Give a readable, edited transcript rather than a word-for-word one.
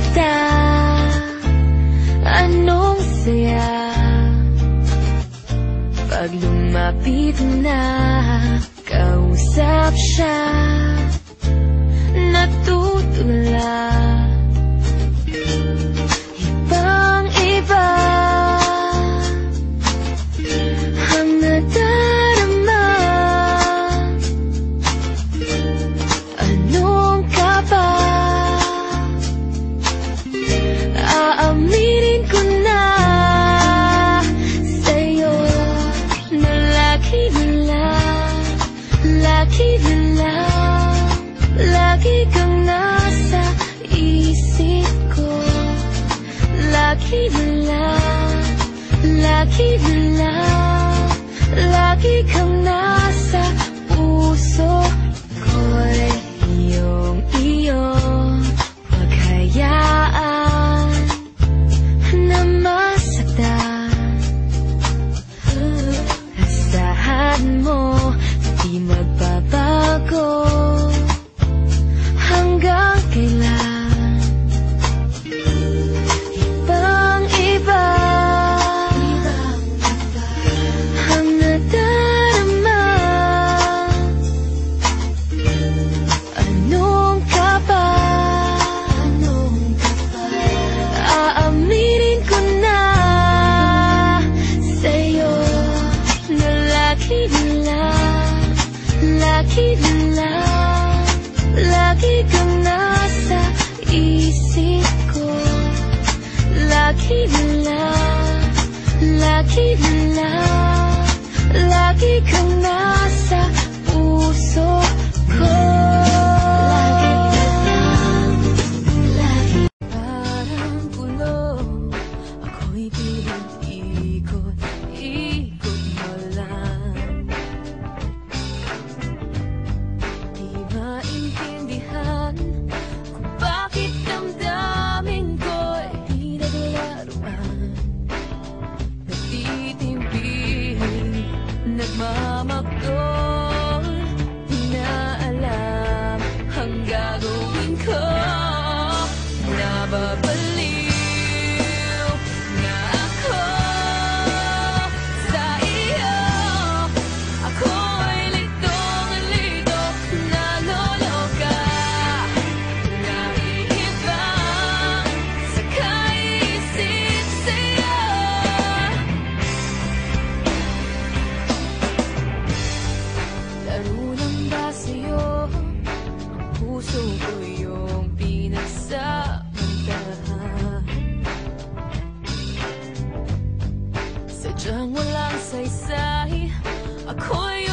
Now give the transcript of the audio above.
kita, anong saya pag lumapit na, kausap siya, natutulala. Ibang-iba ang nadarama. Anong ka ba? Aaminin ko na sa'yo na lagi na lagi kang nasa isip ko. Lagi kang nasa puso ko'y iyong paghayaan na masaktan. Asahan mo di magbabago hanggang kailan. Ibang-iba ang nadarama. Anong ka ba? Aaminin ko na sa'yo na lagi kang nasa isip ko. Lagi kang nasa puso ko. Lagi parang gulo, ako'y pinag-ikot mo lang. Di maintindihan kung bakit damdamin ko'y pinaglaruan. Nagtitimping, nagmamakdol, di na alam ang gagawin ko. Nababaliw na ako sa iyo. Ako'y litong-lito, naloloka, naiibang sa kaisip sa'yo. Laro lang ba sa'yo ang puso ko yung pinagsamantahan? Sadyang walang saysay, ako'y